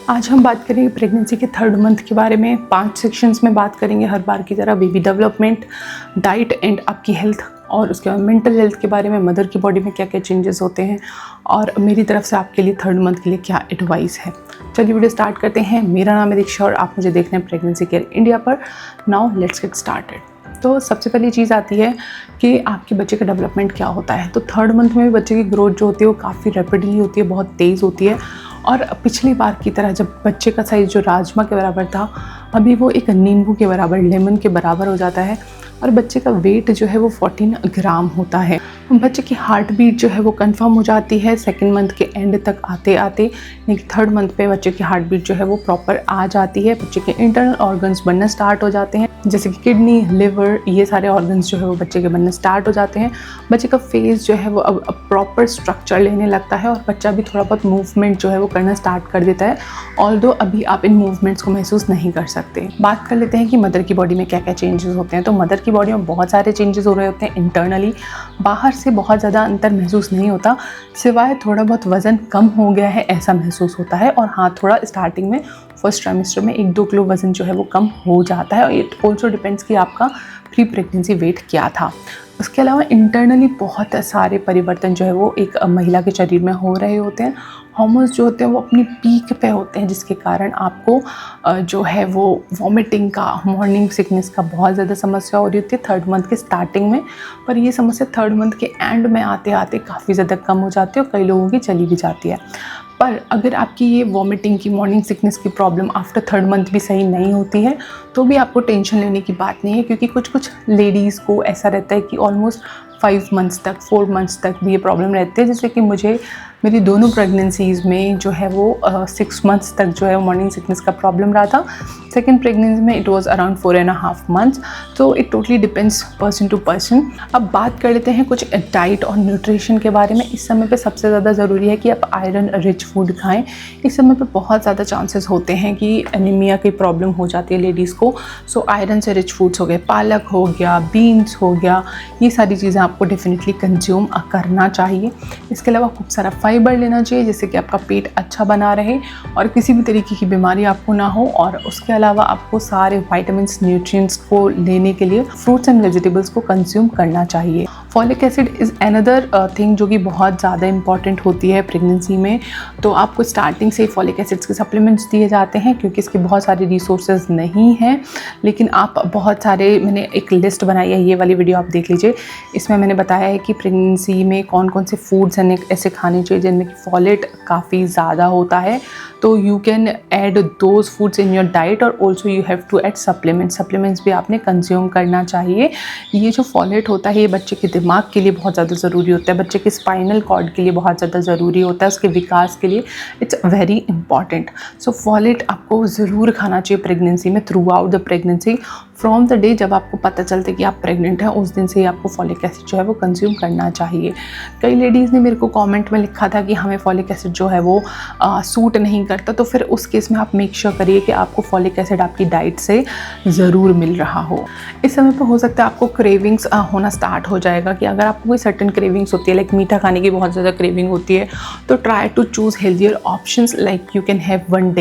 आज हम बात करेंगे प्रेगनेंसी के थर्ड मंथ के बारे में। 5 सेक्शंस में बात करेंगे हर बार की तरह। बेबी डेवलपमेंट, डाइट एंड आपकी हेल्थ, और उसके बाद मेंटल हेल्थ के बारे में, मदर की बॉडी में क्या क्या चेंजेस होते हैं, और मेरी तरफ से आपके लिए थर्ड मंथ के लिए क्या एडवाइस है। चलिए वीडियो स्टार्ट करते हैं। मेरा नाम है दीक्षा और आप मुझे देख रहे हैं प्रेगनेंसी केयर इंडिया पर। Now let's get started. तो सबसे पहली चीज़ आती है कि आपके बच्चे का डेवलपमेंट क्या होता है। तो थर्ड मंथ में भी बच्चे की ग्रोथ जो होती है वो काफ़ी रैपिडली होती है, बहुत तेज़ होती है। और पिछली बार की तरह जब बच्चे का साइज़ जो राजमा के बराबर था, अभी वो एक नींबू के बराबर, लेमन के बराबर हो जाता है। और बच्चे का वेट जो है वो 14 ग्राम होता है। बच्चे की हार्ट बीट जो है वो कंफर्म हो जाती है सेकेंड मंथ के एंड तक आते आते, यानी कि थर्ड मंथ पे बच्चे की हार्ट बीट जो है वो प्रॉपर आ जाती है। बच्चे के इंटरनल ऑर्गन्स बनना स्टार्ट हो जाते हैं, जैसे कि किडनी, लिवर, ये सारे ऑर्गन्स जो है वो बच्चे के बनना स्टार्ट हो जाते हैं। बच्चे का फेस जो है वो अब प्रॉपर स्ट्रक्चर लेने लगता है और बच्चा भी थोड़ा बहुत मूवमेंट जो है वो करना स्टार्ट कर देता है, ऑल्दो अभी आप इन मूवमेंट्स को महसूस नहीं कर सकते। बात कर लेते हैं कि मदर की बॉडी में क्या क्या चेंजेस होते हैं। तो मदर की बॉडी में बहुत सारे चेंजेस हो रहे होते हैं इंटरनली। बाहर से बहुत ज़्यादा अंतर महसूस नहीं होता, सिवाय थोड़ा बहुत वज़न कम हो गया है ऐसा महसूस होता है। और हाँ, थोड़ा स्टार्टिंग में फर्स्ट ट्राइमेस्टर में 1-2 किलो वज़न जो है वो कम हो जाता है। और इट ऑल्सो डिपेंड्स कि आपका प्री प्रेगनेंसी वेट क्या था। उसके अलावा इंटरनली बहुत सारे परिवर्तन जो है वो एक महिला के शरीर में हो रहे होते हैं। हार्मोन्स जो होते हैं वो अपनी पीक पे होते हैं, जिसके कारण आपको जो है वो वॉमिटिंग का, मॉर्निंग सिकनेस का बहुत ज़्यादा समस्या हो रही होती है थर्ड मंथ के स्टार्टिंग में। पर ये समस्या थर्ड मंथ के एंड में आते आते काफ़ी ज़्यादा कम हो जाती है और कई लोगों की चली भी जाती है। पर अगर आपकी ये वॉमिटिंग की, मॉर्निंग सिकनेस की प्रॉब्लम आफ्टर थर्ड मंथ भी सही नहीं होती है तो भी आपको टेंशन लेने की बात नहीं है, क्योंकि कुछ लेडीज़ को ऐसा रहता है कि ऑलमोस्ट 5 मंथ्स तक, 4 मंथ्स तक भी ये प्रॉब्लम रहती है। जैसे कि मुझे मेरी दोनों प्रेगनेंसीज़ में जो है वो 6 मंथ्स तक जो है मॉर्निंग सिकनेस का प्रॉब्लम रहा था। सेकेंड प्रेगनेंसी में इट वाज अराउंड 4.5 मंथ्स। तो it totally depends person to person. अब बात कर लेते हैं कुछ डाइट और न्यूट्रिशन के बारे में। इस समय पे सबसे ज़्यादा ज़रूरी है कि आप आयरन रिच फूड खाएं। इस समय पे बहुत ज़्यादा चांसेस होते हैं कि एनीमिया की प्रॉब्लम हो जाती है लेडीज़ को। सो आयरन से रिच फूड्स हो गए, पालक हो गया, बीन्स हो गया, ये सारी चीज़ें आपको डेफिनेटली कंज्यूम करना चाहिए। इसके अलावा खूब सारा फाइबर लेना चाहिए, जिससे कि आपका पेट अच्छा बना रहे और किसी भी तरीके की बीमारी आपको ना हो। और उसके अलावा आपको सारे विटामिन्स, न्यूट्रिएंट्स को लेने के लिए फ्रूट्स एंड वेजिटेबल्स को कंज्यूम करना चाहिए। Folic acid is another thing जो कि बहुत ज़्यादा इंपॉर्टेंट होती है प्रेगनेंसी में। तो आपको स्टार्टिंग से फॉलिक एसिड्स के सप्लीमेंट्स दिए जाते हैं, क्योंकि इसके बहुत सारे रिसोर्सेज नहीं हैं। लेकिन आप बहुत सारे, मैंने एक लिस्ट बनाई है, ये वाली वीडियो आप देख लीजिए। इसमें मैंने बताया है कि प्रेगनेंसी में कौन कौन से फूड्स ऐसे खाने चाहिए जिनमें कि फॉलेट काफ़ी ज़्यादा होता है। तो you can add those foods in your diet, और also you have to add supplements भी आपने कंज्यूम करना चाहिए। ये जो फॉलेट होता है ये बच्चे के दिमाग के लिए बहुत ज़्यादा ज़रूरी होता है, बच्चे के स्पाइनल कॉर्ड के लिए बहुत ज़्यादा ज़रूरी होता है, उसके विकास के लिए it's very important. So folate आपको ज़रूर खाना चाहिए प्रेगनेंसी में, throughout the pregnancy. From the day जब आपको पता चलता है कि आप प्रेग्नेंट हैं, उस दिन से ही आपको फॉलिक एसिड जो है वो कंज्यूम करना चाहिए। कई लेडीज़ ने मेरे को कमेंट में लिखा था कि हमें फॉलिक एसिड जो है वो सूट नहीं करता। तो फिर उस केस में आप मेक श्योर करिए कि आपको फॉलिक एसिड आपकी डाइट से ज़रूर मिल रहा हो। इस समय पर हो सकता है आपको क्रेविंग्स होना स्टार्ट हो जाएगा, कि अगर आपको कोई सर्टेन क्रेविंग्स होती है, लाइक मीठा खाने की बहुत ज़्यादा क्रेविंग होती है, तो try to choose healthier options. Like you can have one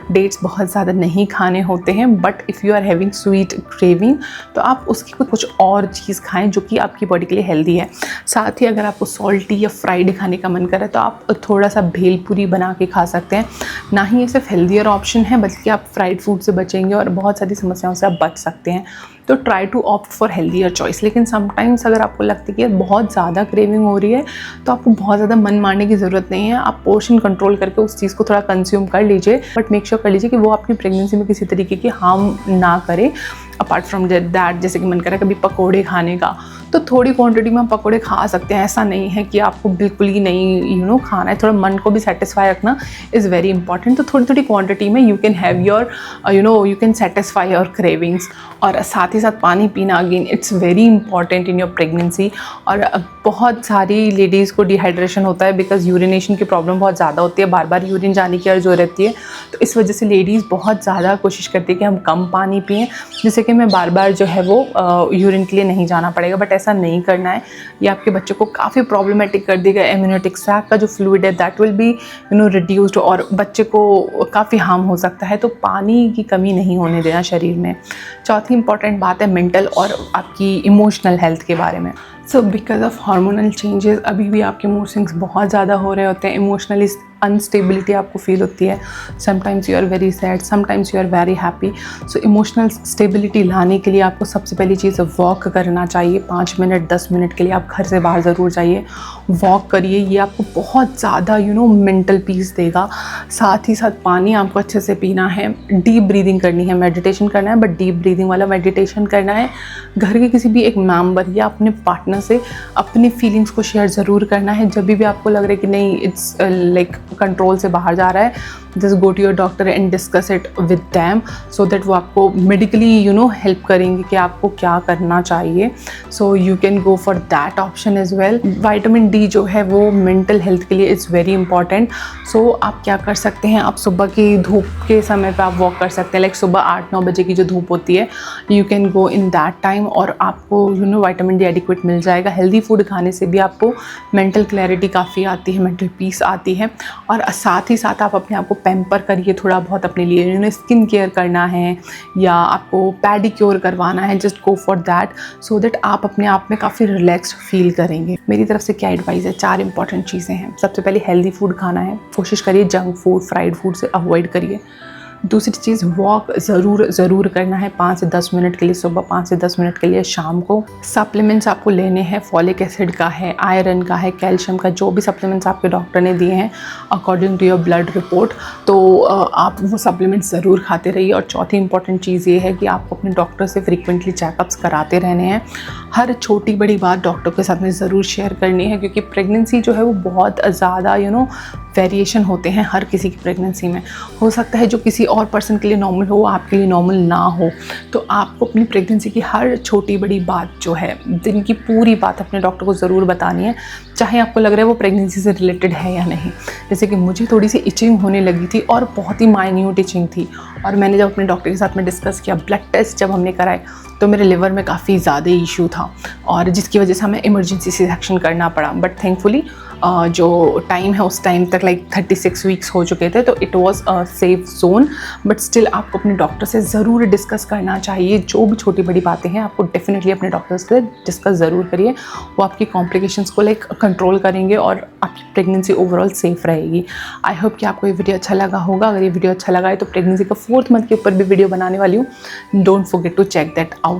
dates बहुत ज़्यादा नहीं खाने होते हैं, but if you are having sweet craving तो आप उसकी कुछ और चीज़ खाएं जो कि आपकी बॉडी के लिए हेल्दी है। साथ ही अगर आपको सॉल्टी या फ्राइड खाने का मन करे तो आप थोड़ा सा भेलपूरी बना के खा सकते हैं। ना ही ये सिर्फ हेल्दियर ऑप्शन है, बल्कि आप फ्राइड फूड से बचेंगे और बहुत सारी समस्याओं से आप बच सकते हैं। तो try to opt for healthier choice. लेकिन समटाइम्स अगर आपको लगता है कि बहुत ज़्यादा क्रेविंग हो रही है तो आपको बहुत ज़्यादा मन मारने की ज़रूरत नहीं है। आप पोर्शन कंट्रोल करके उस चीज़ को थोड़ा कंज्यूम कर लीजिए, बट मेक श्योर कर लीजिए कि वो आपकी प्रेगनेंसी में किसी तरीके की हार्म ना करे। अपार्ट फ्रॉम दैट, जैसे कि मन करा कभी पकोड़े खाने का, तो थोड़ी क्वांटिटी में आप पकोड़े खा सकते हैं। ऐसा नहीं है कि आपको बिल्कुल ही नहीं खाना है। थोड़ा मन को भी सेटिस्फाई रखना इज़ वेरी इंपॉर्टेंट। तो थोड़ी थोड़ी क्वांटिटी में you can have your you can satisfy your cravings. और साथ साथ ही साथ पानी पीना again it's very important in your pregnancy. और बहुत सारी लेडीज़ को डिहाइड्रेशन होता है बिकॉज यूरिनेशन की प्रॉब्लम बहुत ज़्यादा होती है, बार बार यूरिन जाने की अर्ज हो रहती है, तो इस वजह से लेडीज़ बहुत ज़्यादा कोशिश करती है कि हम कम पानी पिएँ, जिससे कि हमें बार बार जो है वो यूरिन के लिए नहीं जाना पड़ेगा। बट ऐसा नहीं करना है, ये आपके बच्चे को काफ़ी प्रॉब्लमेटिक कर देगा। एम्यूनिटिक सैक का जो फ्लूइड है दैट विल बी रिड्यूस्ड और बच्चे को काफ़ी हार्म हो सकता है। तो पानी की कमी नहीं होने देना शरीर में। चौथी इंपॉर्टेंट बात है मेंटल और आपकी इमोशनल हेल्थ के बारे में। So because of hormonal changes अभी भी आपके मूड स्विंग्स बहुत ज़्यादा हो रहे होते हैं, इमोशनली अनस्टेबिलिटी आपको फील होती है, sometimes you are very sad, sometimes you are very happy. So emotional stability लाने के लिए आपको सबसे पहली चीज़ वॉक करना चाहिए। 5 मिनट 10 मिनट के लिए आप घर से बाहर ज़रूर जाइए, वॉक करिए, ये आपको बहुत ज़्यादा मेंटल पीस देगा। साथ ही साथ पानी आपको अच्छे से पीना है, डीप ब्रीदिंग करनी है, मेडिटेशन करना है, बट डीप ब्रीदिंग वाला मेडिटेशन करना है। घर के किसी भी एक मेंबर या अपने पार्टनर से अपनी फीलिंग्स को शेयर ज़रूर करना है। जब भी आपको लग रहा है कि नहीं इट्स लाइक कंट्रोल से बाहर जा रहा है, just go to your doctor and discuss it with them so that वो आपको मेडिकली हेल्प करेंगे कि आपको क्या करना चाहिए। So you can go for that option as well. Vitamin D जो है वो मेंटल हेल्थ के लिए इज़ वेरी इंपॉर्टेंट। सो आप क्या कर सकते हैं, आप सुबह की धूप के समय पे आप वॉक कर सकते हैं, लाइक सुबह 8-9 बजे की जो धूप होती है, you can go in that time और आपको विटामिन डी एडिक्वेट मिल जाएगा। हेल्दी फूड खाने से भी आपको मेंटल क्लैरिटी काफ़ी आती है, मेंटल पीस आती है। और साथ ही साथ आप अपने आप को पैम्पर करिए थोड़ा बहुत अपने लिए, स्किन केयर करना है या आपको पैडिक्योर करवाना है, just go for that so that आप अपने आप में काफ़ी रिलैक्स्ड फील करेंगे। मेरी तरफ से क्या एडवाइस है, 4 इंपॉर्टेंट चीज़ें हैं। सबसे पहले हेल्दी फूड खाना है, कोशिश करिए जंक फूड फ्राइड फूड से अवॉइड करिए। दूसरी चीज़ वॉक ज़रूर करना है 5 से 10 मिनट के लिए सुबह, 5 से 10 मिनट के लिए शाम को। सप्लीमेंट्स आपको लेने हैं, फॉलिक एसिड का है, आयरन का है, कैल्शियम का, जो भी सप्लीमेंट्स आपके डॉक्टर ने दिए हैं according to your blood report, तो आप वो सप्लीमेंट्स ज़रूर खाते रहिए। और चौथी इंपॉर्टेंट चीज़ ये है कि आपको अपने डॉक्टर से फ्रीक्वेंटली चेकअप्स कराते रहने हैं। हर छोटी बड़ी बात डॉक्टर के साथ में ज़रूर शेयर करनी है, क्योंकि प्रेगनेंसी जो है वो बहुत ज़्यादा वेरिएशन होते हैं हर किसी की प्रेगनेंसी में। हो सकता है जो किसी और पर्सन के लिए नॉर्मल हो, आपके लिए नॉर्मल ना हो। तो आपको अपनी प्रेगनेंसी की हर छोटी बड़ी बात जो है, दिन की पूरी बात अपने डॉक्टर को ज़रूर बतानी है, चाहे आपको लग रहा है वो प्रेगनेंसी से रिलेटेड है या नहीं। जैसे कि मुझे थोड़ी सी इचिंग होने लगी थी और बहुत ही माइन्यूट इचिंग थी, और मैंने जब अपने डॉक्टर के साथ में डिस्कस किया, ब्लड टेस्ट जब हमने कराए, तो मेरे लिवर में काफ़ी ज़्यादा इशू था और जिसकी वजह से हमें इमरजेंसी सेक्शन करना पड़ा। बट थैंकफुली जो टाइम है उस टाइम तक लाइक 36 वीक्स हो चुके थे, तो it was a safe zone. But still आपको अपने डॉक्टर से ज़रूर डिस्कस करना चाहिए। जो भी छोटी बड़ी बातें हैं आपको डेफिनेटली अपने डॉक्टर से डिस्कस ज़रूर करिए, वो आपकी कॉम्प्लिकेशंस को लाइक कंट्रोल करेंगे और आपकी प्रेगनेंसी ओवरऑल सेफ रहेगी। आई होप कि आपको ये वीडियो अच्छा लगा होगा। अगर ये वीडियो अच्छा लगा है तो प्रेगनेंसी का 4th मंथ के ऊपर भी वीडियो बनाने वाली हूँ, don't forget to check that out.